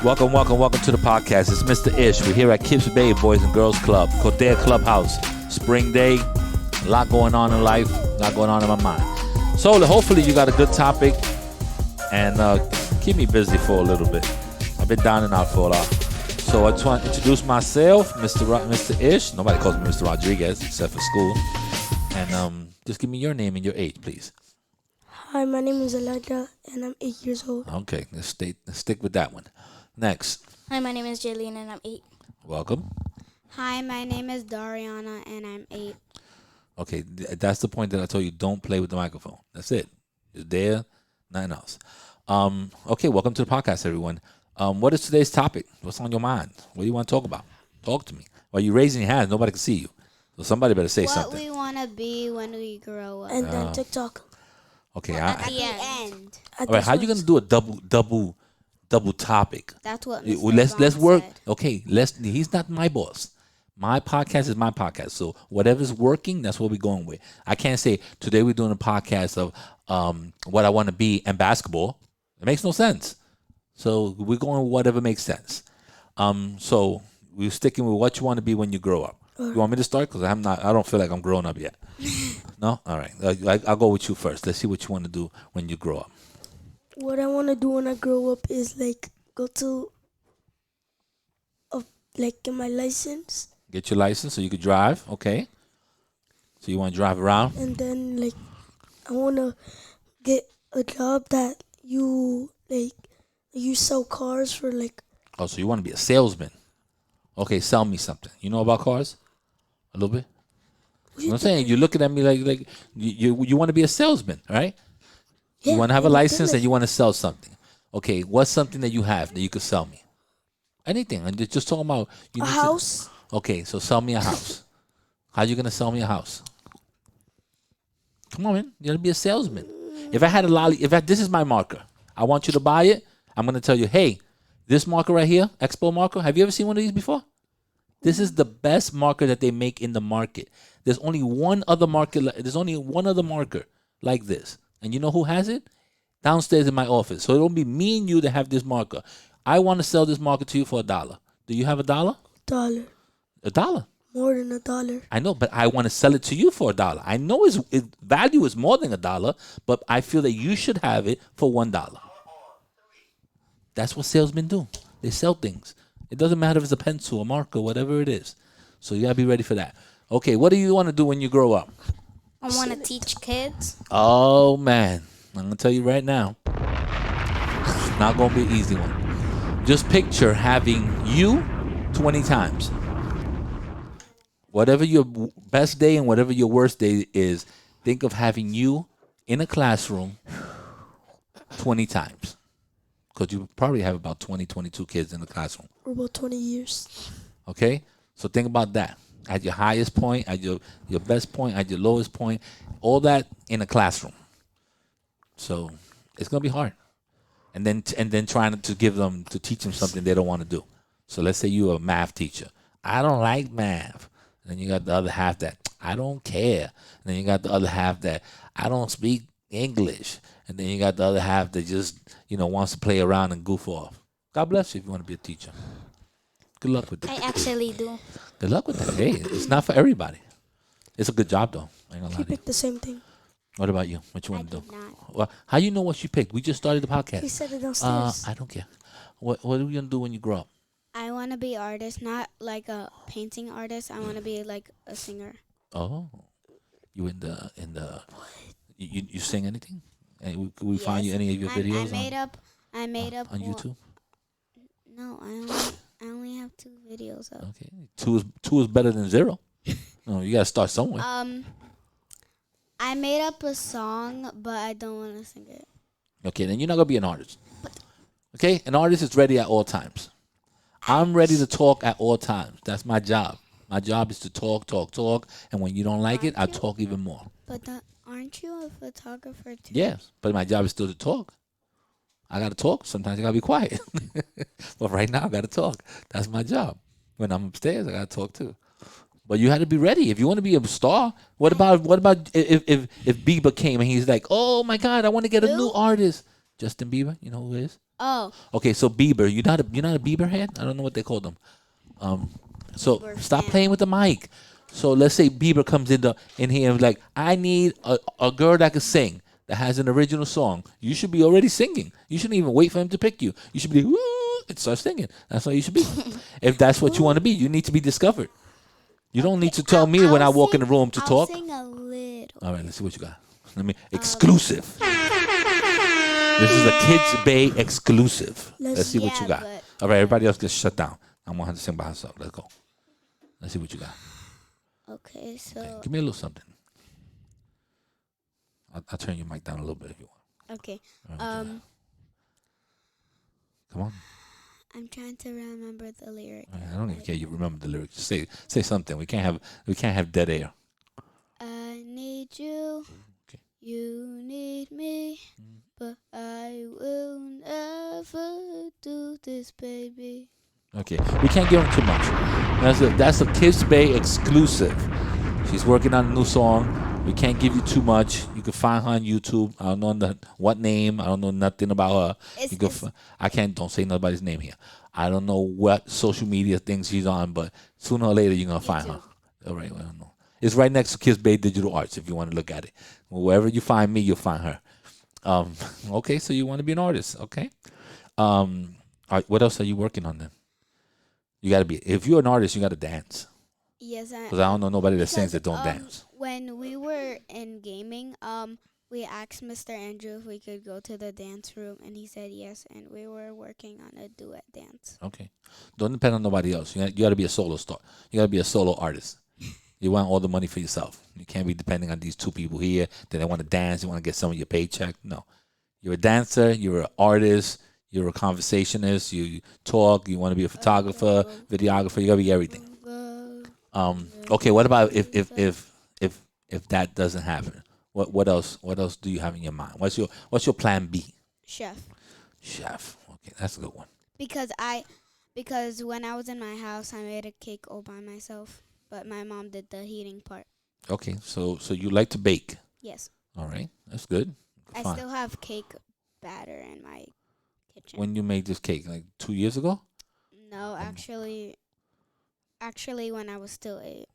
Welcome to the podcast. It's Mr. Ish. We're here at KIPS Bay Boys and Girls Club, Cotea Clubhouse. Spring day, a lot going on in life, a lot going on in my mind. So hopefully you got a good topic and keep me busy for a little bit. I've been down and out for a while. So I just want to introduce myself, Mr. Ish. Nobody calls me Mr. Rodriguez except for school. And just give me your name and your age, please. Hi, my name is Elijah, and I'm 8 years old. Okay, let's stick with that one. Next. Hi, my name is Jaylene, and I'm 8. Welcome. Hi, my name is Dariana, and I'm 8. Okay, that's the point that I told you. Don't play with the microphone. That's it. It's there, nothing else. Okay, welcome to the podcast, everyone. What is today's topic? What's on your mind? What do you want to talk about? Talk to me. While you're raising your hands, nobody can see you. So somebody better say something. What we want to be when we grow up. And then TikTok. Okay. At the end. All right, how you going to do a double topic? That's what Let's work. said. Okay, he's not my boss. My podcast is my podcast. So whatever's working, that's what we're going with. I can't say today we're doing a podcast of what I want to be and basketball. It makes no sense. So we're going with whatever makes sense. So we're sticking with what you want to be when you grow up. You want me to start? Because I don't feel like I'm grown up yet. No? All right. I'll go with you first. Let's see what you want to do when you grow up. What I want to do when I grow up is go to get my license. Get your license so you could drive. Okay. So you want to drive around? And then I want to get a job that you sell cars for Oh, so you want to be a salesman? Okay, sell me something. You know about cars? A little bit. You know what I'm saying? You're looking at me like you want to be a salesman, right? Yeah, you want to have a license and you want to sell something. Okay, what's something that you have that you could sell me? Anything. I'm just talking about a house. Okay, so sell me a house. How you gonna sell me a house? Come on, man. You gotta be a salesman. If I had this is my marker. I want you to buy it. I'm gonna tell you, hey, this marker right here, Expo marker. Have you ever seen one of these before? This is the best marker that they make in the market. There's only one other marker. There's only one other marker like this. And you know who has it? Downstairs in my office. So it'll be me and you that have this marker. I want to sell this marker to you for $1. Do you have $1? $1. $1. More than $1. I know, but I want to sell it to you for $1. I know its value is more than $1, but I feel that you should have it for $1. That's what salesmen do. They sell things. It doesn't matter if it's a pencil, a marker, whatever it is. So you gotta be ready for that. Okay, what do you want to do when you grow up? I want to teach kids. Oh man, I'm gonna tell you right now, it's not gonna be an easy one. Just picture having you 20 times. Whatever your best day and whatever your worst day is, think of having you in a classroom 20 times. Because you probably have about 20, 22 kids in the classroom. For about 20 years. Okay? So think about that. At your highest point, at your best point, at your lowest point, all that in a classroom. So it's going to be hard. And then trying to teach them something they don't want to do. So let's say you're a math teacher. I don't like math. And then you got the other half that I don't care. And then you got the other half that I don't speak English. And then you got the other half that just, wants to play around and goof off. God bless you if you want to be a teacher. Good luck with that. I actually do. Good luck with that. Hey, it's not for everybody. It's a good job, though. I ain't gonna lie He to you. picked the same thing. What about you? What you want to do? did not. Well, how you know what she picked? We just started the He podcast. said it downstairs. I don't care. What are you going to do when you grow up? I want to be an artist, not like a painting artist. I want to be like a singer. Oh. You in the you sing anything? And we find you any of your videos I made up on YouTube? No, I only have 2 videos up. Okay. Two is better than 0. No, you got to start somewhere. I made up a song, but I don't want to sing it. Okay, then you're not going to be an artist. Okay? An artist is ready at all times. I'm ready to talk at all times. That's my job. My job is to talk. And when you don't like it, I talk even more. But aren't you a photographer too? Yes, but my job is still to talk. I got to talk. Sometimes I got to be quiet. But right now, I got to talk. That's my job. When I'm upstairs, I got to talk too. But you had to be ready. If you want to be a star, what about if Bieber came and he's like, oh my God, I want to get a new artist. Justin Bieber, you know who he is? Oh, Okay, so Bieber, you're not a Bieber head? I don't know what they call them. So Bieber stop fan. playing with the mic. So let's say Bieber comes in here and like, I need a girl that can sing, that has an original song. You should be already singing. You shouldn't even wait for him to pick you. You should be woo and start singing. That's how you should be. If that's what you want to be, you need to be discovered. You don't need to tell me when I walk in the room to I'll talk. sing a little. All right, let's see what you got. Let me exclusive. This is a Kids Bay exclusive. Let's see what you got. but- All right, everybody else gets shut down. I'm gonna have to sing by herself. Let's go. Let's see what you got. Okay, so Okay, give me a little something. I'll turn your mic down a little bit if you want. okay. All right, what you got? Come on. I'm trying to remember the lyric. All right, I don't even care. You remember the lyrics. Just say something. We can't have dead air. I need you. Okay. You need me. But I will never do this, baby. Okay, we can't give them too much. That's a Kips Bay exclusive. She's working on a new song. We can't give you too much. You can find her on YouTube. I don't know what name. I don't know nothing about her. It's- You can it's- I can't. Don't say nobody's name here. I don't know what social media things she's on, but sooner or later you're gonna find her. All right, well, I don't know. It's right next to Kiss Bay Digital Arts. If you want to look at it, wherever you find me, you'll find her. Okay, so you want to be an artist, okay? All right, what else are you working on then? You gotta be. If you're an artist, you gotta dance. Yes, Because I don't know nobody that sings that don't dance. When we were in gaming, we asked Mr. Andrew if we could go to the dance room, and he said yes, and we were working on a duet dance. Okay. Don't depend on nobody else. You gotta be a solo star. You gotta be a solo artist. You want all the money for yourself. You can't be depending on these two people here that they want to dance. You want to get some of your paycheck. No. You're a dancer. You're an artist. You're a conversationist. You talk. You want to be a photographer, videographer. You gotta be everything. Okay. What about if that doesn't happen? What else do you have in your mind? What's your plan B? Chef. Chef. Okay, that's a good one. Because when I was in my house, I made a cake all by myself, but my mom did the heating part. Okay, so you like to bake. Yes. All right, that's good. I Fine. still have cake batter in my kitchen. When you made this cake, like 2 years ago? No, actually, when I was still 8.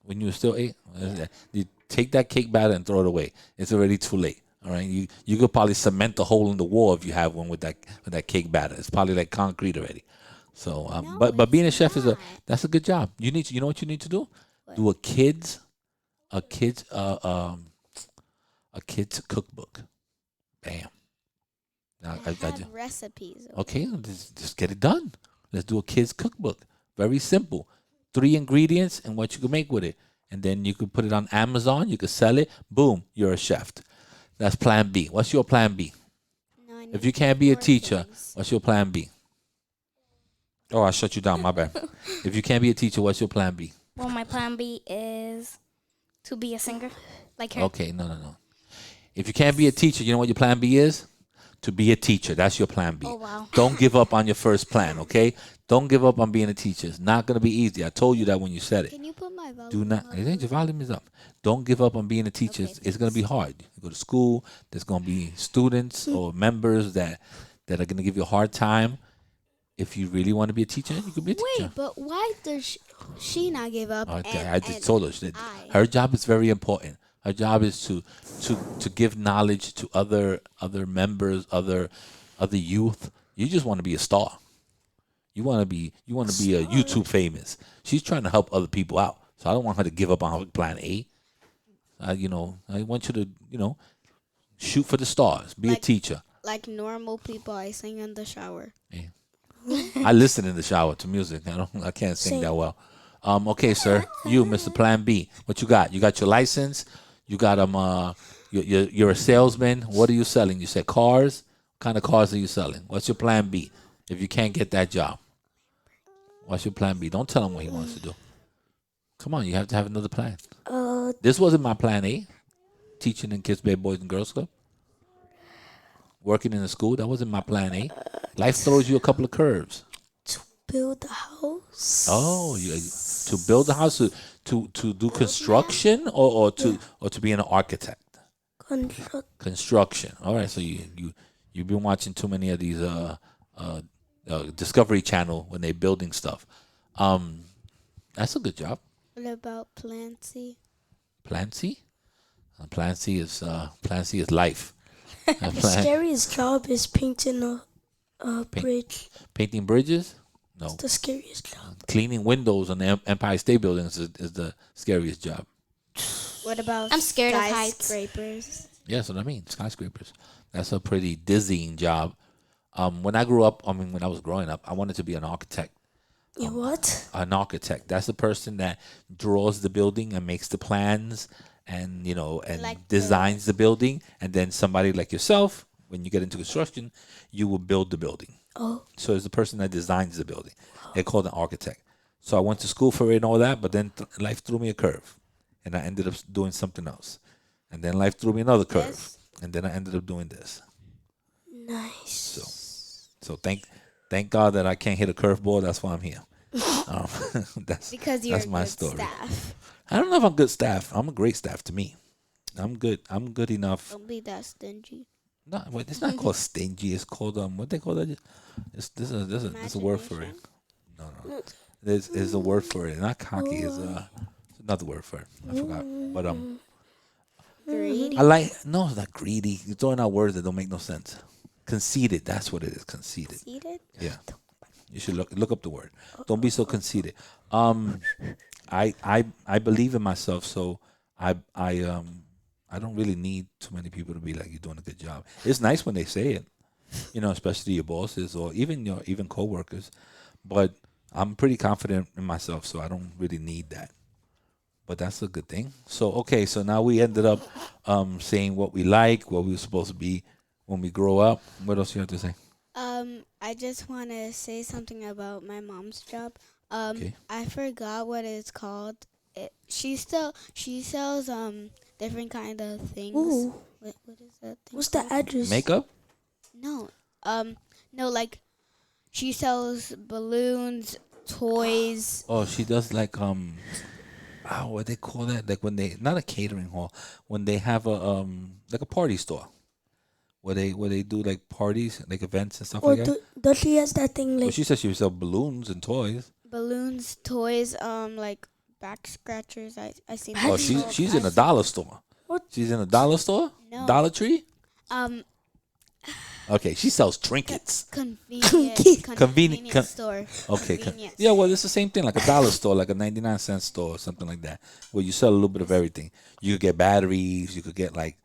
When you were still 8? You take that cake batter and throw it away. It's already too late. All right, you could probably cement the hole in the wall if you have one with that cake batter. It's probably like concrete already. So, No, but being a it's chef not. that's a good job. You know what you need to do? What? Do a kids cookbook. Bam. Now, I had recipes. okay, just get it done. Let's do a kids cookbook. Very simple. 3 ingredients and what you can make with it. And then you could put it on Amazon. You could sell it. Boom, you're a chef. That's plan B. What's your plan B? No, I If need you can't be a more teacher, things. what's your plan B? Oh, I shut you down. My bad. If you can't be a teacher, what's your plan B? Well, my plan B is to be a singer, like her. Okay, no. If you can't be a teacher, you know what your plan B is? To be a teacher. That's your plan B. Oh, wow. Don't give up on your first plan, okay? Don't give up on being a teacher. It's not going to be easy. I told you that when you said it. Can you put my volume Do not. up? Your volume is up. Don't give up on being a teacher. Okay, It's going to be hard. You go to school. There's going to be students or members that are going to give you a hard time. If you really want to be a teacher, you can be a teacher. Wait, but why does she not give up? Okay, and, I just and told her. Her job is very important. Her job is to give knowledge to other members, other youth. You just want to be a star. You want to be a YouTube famous. She's trying to help other people out. So I don't want her to give up on her plan A. I want you to shoot for the stars. Be a teacher. Like normal people, I sing in the shower. Yeah. I listen in the shower to music. I can't sing that well. Okay, sir. You, Mr. Plan B. What you got? You got your license. You got you're a salesman. What are you selling? You said cars. What kind of cars are you selling? What's your plan B? If you can't get that job, what's your plan B? Don't tell him what he wants to do. Come on, you have to have another plan. This wasn't my plan A. Teaching in Kids Bay Boys and Girls Club. Working in a school, that wasn't my plan A. Life throws you a couple of curves. Build a house. Oh, to build a house, to do construction, or to be an architect. Construct. Construction. All right, so you've been watching too many of these uh, Discovery Channel when they're building stuff. Um, that's a good job. What about Plancy? Plancy, Plancy is life. The scariest job is painting a Paint- bridge. Painting bridges, no. It's the scariest job. Cleaning windows on the Empire State Building is the scariest job. What about I'm scared of heights. skyscrapers? Yeah, that's what I mean. Skyscrapers. That's a pretty dizzying job. When I grew up, when I was growing up, I wanted to be an architect. Yeah, what? An architect. That's the person that draws the building and makes the plans and and Like designs the building. And then somebody like yourself, when you get into construction, you will build the building. Oh, So it's the person that designs the building. They're called an architect. So I went to school for it and all that, but then life threw me a curve, and I ended up doing something else. And then life threw me another curve, Yes. and then I ended up doing this. nice. So thank God that I can't hit a curveball. That's why I'm here. Um, that's Because you're that's a my good story. staff. I don't know if I'm good staff. I'm a great staff to me. I'm good. I'm good enough. Don't be that stingy. No, wait, it's not called stingy. It's called what they call that. There's a word for it. No. There's a word for it. Not cocky. Is another word for it. I forgot. But Greedy. I like no, it's not greedy. You're throwing out words that don't make no sense. Conceited. That's what it is. Conceited. Seated? Yeah. You should look up the word. Don't be so conceited. I believe in myself, so I don't really need too many people to be like, you're doing a good job. It's nice when they say it, especially your bosses or even coworkers. But I'm pretty confident in myself, so I don't really need that. But that's a good thing. So okay, so now we ended up saying what we like, what we were supposed to be when we grow up. What else you have to say? I just want to say something about my mom's job. Okay. I forgot what it's called. She sells different kind of things. Ooh, What is that thing? what's the called? address? Makeup? No. No, like she sells balloons, toys. Oh, she does like what they call that? Like when they not a catering hall, when they have a like a party store. Where they do like parties, like events and stuff Or like that. does she has that thing Well, like? she said she would sell balloons and toys. Balloons, toys, like back scratchers. I seen. Oh, Oh, people she's in a pass- dollar store. What? She's in a dollar store? No. Dollar Tree? Um, Okay, she sells trinkets. convenience store. Okay. Convenience. Yeah, well, it's the same thing, like a dollar store, like a 99-cent store or something like that, where you sell a little bit of everything. You could get batteries, you could get like,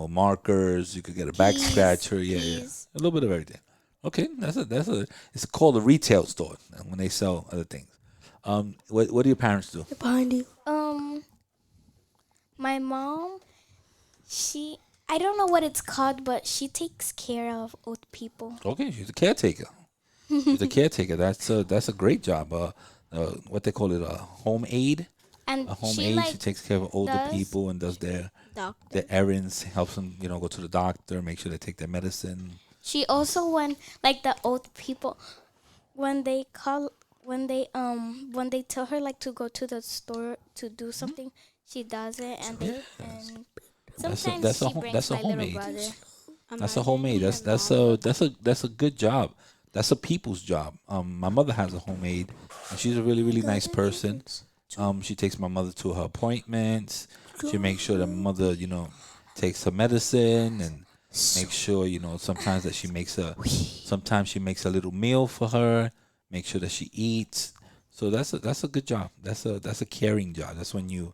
markers, you could get a back Keys, scratcher, yeah. keys. A little bit of everything. Okay, it's called a retail store when they sell other things. What do your parents do? Behind you. My mom, I don't know what it's called, but she takes care of old people. Okay, she's a caretaker. She's a caretaker. That's a great job. What they call it, a home aide. And A home she aide. like She takes care of older does- people and does their Doctor. errands, helps them, go to the doctor, make sure they take their medicine. she also when like the old people when they tell her like to go to the store to do something, she does it and they and sometimes that's a she home- brings that's a my little homemade. brother. That's a homemade. That's a good job. That's a people's job. My mother has a homemade, and she's a really really nice person. She takes my mother to her appointments. She makes sure that my mother, takes her medicine and make sure, sometimes that sometimes she makes a little meal for her. Make sure that she eats. So that's a good job. That's a caring job. That's when you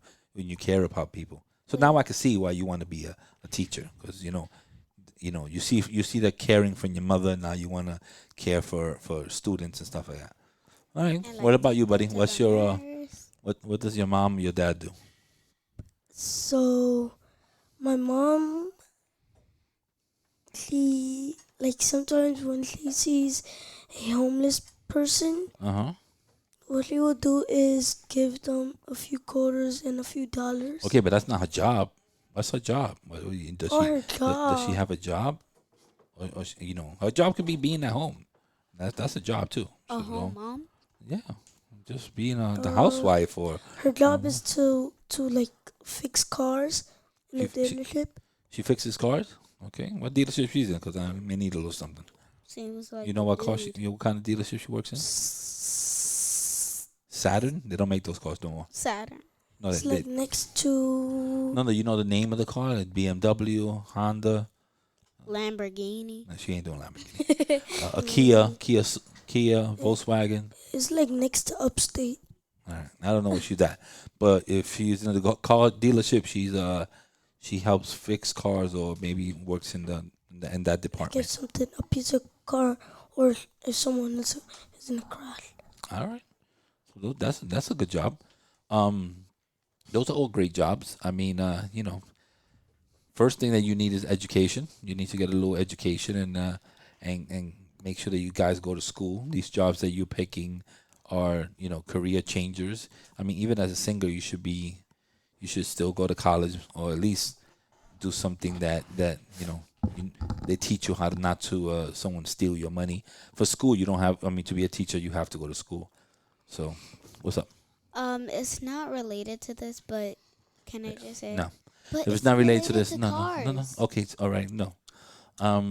care about people. So now I can see why you want to be a teacher, because you see that caring from your mother. Now you want to care for students and stuff like that. All right. And, What like, about you, buddy? to What's the your nurse. what does your mom and your dad do? So, my mom, she like sometimes when she sees a homeless person, Uh-huh. what she will do is give them a few quarters and a few dollars. Okay, but that's not her job. What's her job? Does Or she her does she job. have a job? Or her job could be being at home. That's a job too. A She home go- mom. Yeah, just being the housewife or Her job is to like fix cars in the She- dealership. she fixes cars. Okay, what dealership she's in? Because I may need a little something. Seems like You know what car? weed. You know what kind of dealership she works in? Saturn. They don't make those cars no more. Saturn. No, It's they, like next to. no. You know the name of the car? Like BMW, Honda. Lamborghini. No, she ain't doing Lamborghini. A Kia, Volkswagen. It's like next to Upstate. All right. I don't know what she's at, but if she's in the car dealership, she helps fix cars or maybe works in in that department. Get something, a piece of car, or if someone is in a crash. All right. So that's a good job. Those are all great jobs. I mean, first thing that you need is education. You need to get a little education and make sure that you guys go to school. These jobs that you're picking are, career changers. I mean, even as a singer, you should still go to college or at least do something that they teach you how to not to someone steal your money. For school, you don't have. I mean, to be a teacher, you have to go to school. So, what's up? It's not related to this, but can I just say? No. But If it's not related to this, no. cars. Okay, all right, no. All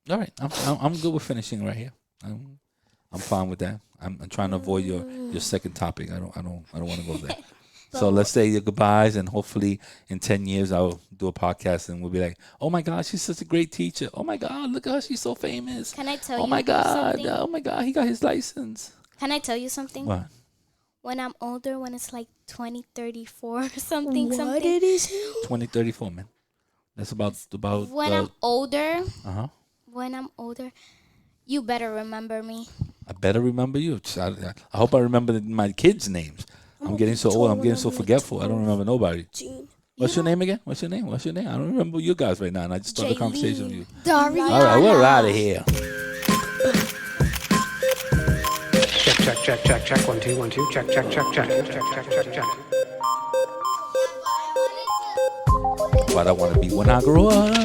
right. I'm good with finishing right here. I'm fine with that. I'm trying to avoid your second topic. I don't want to go there. So let's say your goodbyes, and hopefully in 10 years I'll do a podcast and we'll be like, oh my God, she's such a great teacher. Oh my God, look at her, she's so famous. Can I tell you? Oh my God, something? oh my God, he got his license. Can I tell you something? What? When I'm older, when it's like 2034 or something, What something. did he say? 2034, man. That's about. When I'm older, Uh huh. you better remember me. I better remember you. I hope I remember my kids' names. I'm getting so old. I'm getting so forgetful. I don't remember nobody. Gene. What's your name again? What's your name? I don't remember you guys right now, and I just started a conversation with you. Daria. All right, we're out of here. Check. 1 2 1 2. Check. What I want to be when I grow up.